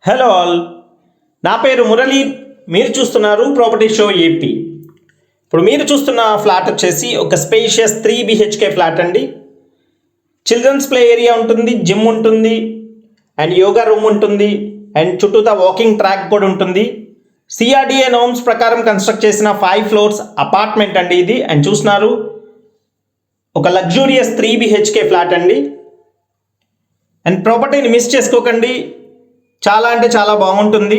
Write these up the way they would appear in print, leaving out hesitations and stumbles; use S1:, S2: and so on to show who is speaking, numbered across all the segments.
S1: Hello all, నా పేరు మురళి. మీరు చూస్తున్నారు ప్రాపర్టీ షో ఏపీ. ఇప్పుడు మీరు చూస్తున్న ఫ్లాట్ వచ్చేసి ఒక స్పేషియస్ 3 BHK ఫ్లాట్ అండి. చిల్డ్రన్స్ ప్లే ఏరియా ఉంటుంది, జిమ్ ఉంటుంది, అండ్ యోగా రూమ్ ఉంటుంది, అండ్ చుట్టూతా వాకింగ్ ట్రాక్ కూడా ఉంటుంది. సిఆర్డిఏ నార్మ్స్ ప్రకారం కన్స్ట్రక్ట్ చేసిన 5 ఫ్లోర్స్ అపార్ట్మెంట్ అండి ఇది. అండ్ చూస్తున్నారు ఒక లగ్జూరియస్ 3 BHK ఫ్లాట్ అండి. అండ్ ప్రాపర్టీని మిస్ చేసుకోకండి, చాలా అంటే చాలా బాగుంటుంది.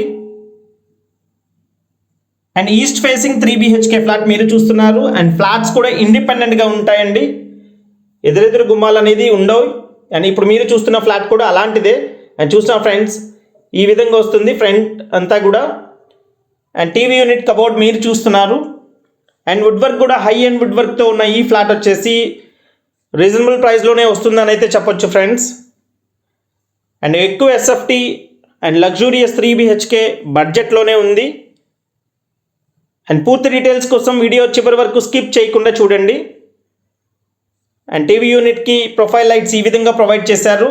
S1: And east facing 3 BHK flat మీరు చూస్తున్నారు. అండ్ ఫ్లాట్స్ కూడా ఇండిపెండెంట్గా ఉంటాయండి, ఎదురెదురు గుమ్మాలు అనేది ఉండవు. అండ్ ఇప్పుడు మీరు చూస్తున్న ఫ్లాట్ కూడా అలాంటిదే. అండ్ చూస్తున్న ఫ్రెండ్స్, ఈ విధంగా వస్తుంది ఫ్రంట్ అంతా కూడా. అండ్ టీవీ యూనిట్ కబోర్డ్ మీరు చూస్తున్నారు. అండ్ వుడ్ వర్క్ కూడా హై అండ్ వుడ్ వర్క్తో ఉన్న ఈ ఫ్లాట్ వచ్చేసి రీజనబుల్ ప్రైస్లోనే వస్తుందని అయితే చెప్పొచ్చు ఫ్రెండ్స్. అండ్ ఎక్కువ ఎస్ఎఫ్టీ అండ్ లగ్జూరియస్ 3 BHK బడ్జెట్లోనే ఉంది. అండ్ పూర్తి డీటెయిల్స్ కోసం వీడియో చివరి వరకు స్కిప్ చేయకుండా చూడండి. అండ్ టీవీ యూనిట్కి ప్రొఫైల్ లైట్స్ ఈ విధంగా ప్రొవైడ్ చేశారు.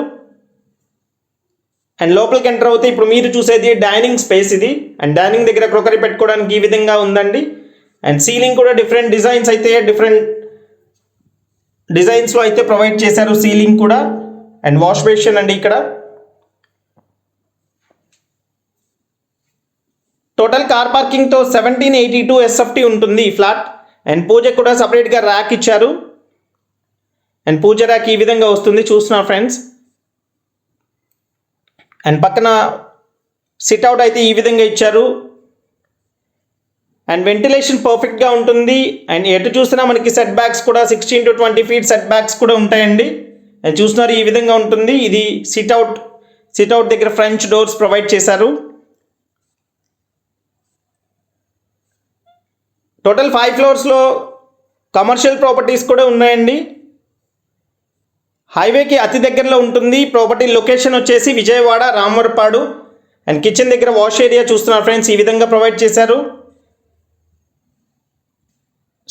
S1: అండ్ లోపలికి ఎంటర్ అవుతే ఇప్పుడు మీరు చూసేది డైనింగ్ స్పేస్ ఇది. అండ్ డైనింగ్ దగ్గర క్రోకరీ పెట్టుకోవడానికి ఈ విధంగా ఉందండి. అండ్ సీలింగ్ కూడా డిఫరెంట్ డిజైన్స్లో అయితే ప్రొవైడ్ చేశారు సీలింగ్ కూడా. అండ్ వాష్ బేసిన్ అండి ఇక్కడ. టోటల్ కార్ పార్కింగ్తో 1782 SFT ఉంటుంది ఈ ఫ్లాట్. అండ్ పూజ కూడా సపరేట్గా ర్యాక్ ఇచ్చారు. అండ్ పూజ ర్యాక్ ఈ విధంగా వస్తుంది, చూస్తున్నారు ఫ్రెండ్స్. అండ్ పక్కన సిట్అవుట్ అయితే ఈ విధంగా ఇచ్చారు. అండ్ వెంటిలేషన్ పర్ఫెక్ట్గా ఉంటుంది. అండ్ ఎటు చూసినా మనకి సెట్ బ్యాక్స్ కూడా 16 to 20 feet సెట్ బ్యాక్స్ కూడా ఉంటాయండి. అండ్ చూస్తున్నారు ఈ విధంగా ఉంటుంది. ఇది సిట్అవుట్ దగ్గర ఫ్రెంచ్ డోర్స్ ప్రొవైడ్ చేశారు. టోటల్ 5 ఫ్లోర్స్లో కమర్షియల్ ప్రాపర్టీస్ కూడా ఉన్నాయండి. హైవేకి అతి దగ్గరలో ఉంటుంది. ప్రాపర్టీ లొకేషన్ వచ్చేసి విజయవాడ రామవరపాడు. అండ్ కిచెన్ దగ్గర వాష్ ఏరియా చూస్తున్నారు ఫ్రెండ్స్, ఈ విధంగా ప్రొవైడ్ చేశారు.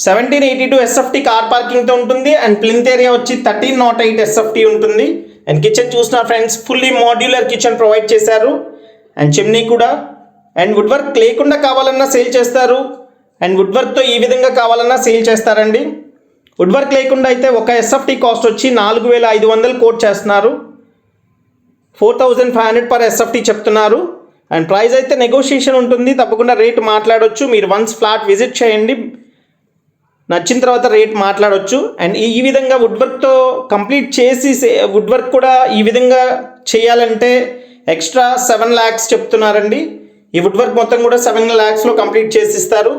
S1: 1782 SFT కార్ పార్కింగ్తో ఉంటుంది. అండ్ ప్లింత్ ఏరియా వచ్చి 1308 SFT ఉంటుంది. అండ్ కిచెన్ చూస్తున్నారు friends, fully modular kitchen provide చేశారు. అండ్ చిమ్నీ కూడా. అండ్ వుడ్ వర్క్ లేకుండా కావాలన్నా సేల్ చేస్తారు. అండ్ వుడ్ వర్క్తో ఈ విధంగా కావాలన్నా సేల్ చేస్తారండి. వుడ్ వర్క్ లేకుండా అయితే ఒక SFT కాస్ట్ వచ్చి 4500 కోట్ చేస్తున్నారు. 4500 per SFT చెప్తున్నారు. అండ్ ప్రైస్ అయితే నెగోషియేషన్ ఉంటుంది, తప్పకుండా రేట్ మాట్లాడవచ్చు. మీరు వన్స్ ఫ్లాట్ విజిట్ చేయండి, నచ్చిన తర్వాత రేట్ మాట్లాడవచ్చు. అండ్ ఈ విధంగా వుడ్ వర్క్తో కంప్లీట్ చేసి వుడ్ వర్క్ కూడా ఈ విధంగా చేయాలంటే ఎక్స్ట్రా 7 lakhs చెప్తున్నారండి. ఈ వుడ్ వర్క్ మొత్తం కూడా 7 lakhsలో కంప్లీట్ చేసి ఇస్తారు.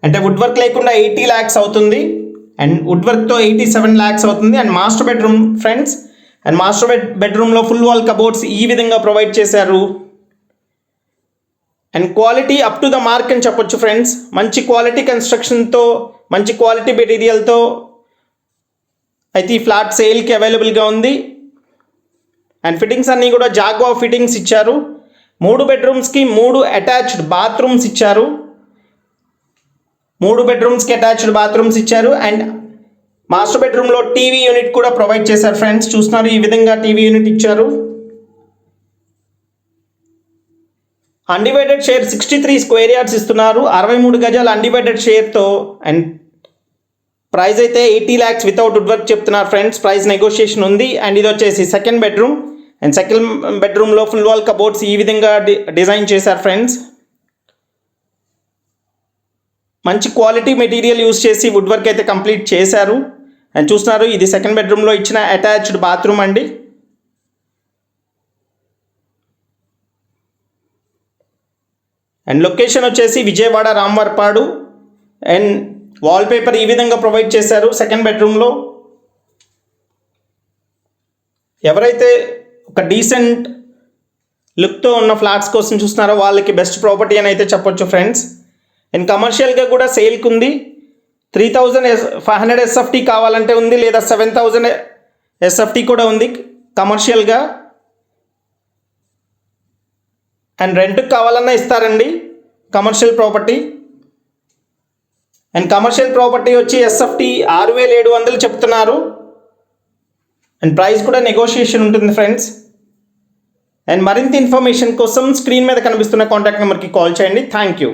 S1: అంటే వుడ్ వర్క్ లేకుండా 80 lakhs అవుతుంది. అండ్ వుడ్ వర్క్తో 87 lakhs అవుతుంది. And master bedroom friends. And master బెడ్రూమ్లో ఫుల్ వాల్ కబోర్డ్స్ ఈ విధంగా ప్రొవైడ్ చేశారు. And quality up to the mark అని చెప్పొచ్చు ఫ్రెండ్స్. మంచి క్వాలిటీ కన్స్ట్రక్షన్తో, మంచి క్వాలిటీ మెటీరియల్తో అయితే ఈ ఫ్లాట్ సేల్కి అవైలబుల్గా ఉంది. అండ్ ఫిట్టింగ్స్ అన్నీ కూడా జాగ్వా ఫిట్టింగ్స్ ఇచ్చారు. 3 బెడ్రూమ్స్కి 3 అటాచ్డ్ బాత్రూమ్స్ ఇచ్చారు. 3 బెడ్రూమ్స్కి అటాచ్డ్ బాత్రూమ్స్ ఇచ్చారు. అండ్ మాస్టర్ బెడ్రూమ్లో టీవీ యూనిట్ కూడా ప్రొవైడ్ చేశారు ఫ్రెండ్స్, చూస్తున్నారు ఈ విధంగా టీవీ యూనిట్ ఇచ్చారు. అన్డివైడెడ్ షేర్ 63 square yards ఇస్తున్నారు, 63 గజాల అన్డివైడెడ్ షేర్తో. అండ్ ప్రైస్ అయితే 80 lakhs వితౌట్ వుడ్ వర్క్ చెప్తున్నారు ఫ్రెండ్స్. ప్రైస్ నెగోషియేషన్ ఉంది. అండ్ ఇది వచ్చేసి సెకండ్ బెడ్రూమ్. అండ్ సెకండ్ బెడ్రూమ్లో ఫుల్ వాల్ కబోర్డ్స్ ఈ విధంగా డిజైన్ చేశారు ఫ్రెండ్స్. మంచి క్వాలిటీ మెటీరియల్ యూస్ చేసి వుడ్ వర్క్ అయితే కంప్లీట్ చేశారు. అండ్ చూస్తున్నారు ఇది సెకండ్ బెడ్రూమ్లో ఇచ్చిన అటాచ్డ్ బాత్రూమ్ అండి. అండ్ లొకేషన్ వచ్చేసి విజయవాడ రామవరపాడు. అండ్ వాల్పేపర్ ఈ విధంగా ప్రొవైడ్ చేశారు సెకండ్ బెడ్రూమ్లో. ఎవరైతే ఒక డీసెంట్ లుక్తో ఉన్న ఫ్లాట్స్ కోసం చూస్తున్నారో వాళ్ళకి బెస్ట్ ప్రాపర్టీ అని అయితే చెప్పొచ్చు ఫ్రెండ్స్. అండ్ కమర్షియల్గా కూడా సేల్కి ఉంది. 3500 SFT కావాలంటే ఉంది, లేదా 7000 SFT కూడా ఉంది కమర్షియల్గా. అండ్ రెంట్కి కావాలన్నా ఇస్తారండి commercial property. And commercial property వచ్చి SFT 6700 చెప్తున్నారు. అండ్ ప్రైస్ కూడా నెగోషియేషన్ ఉంటుంది ఫ్రెండ్స్. అండ్ మరింత ఇన్ఫర్మేషన్ కోసం స్క్రీన్ మీద కనిపిస్తున్న కాంటాక్ట్ నెంబర్కి కాల్ చేయండి. Thank you.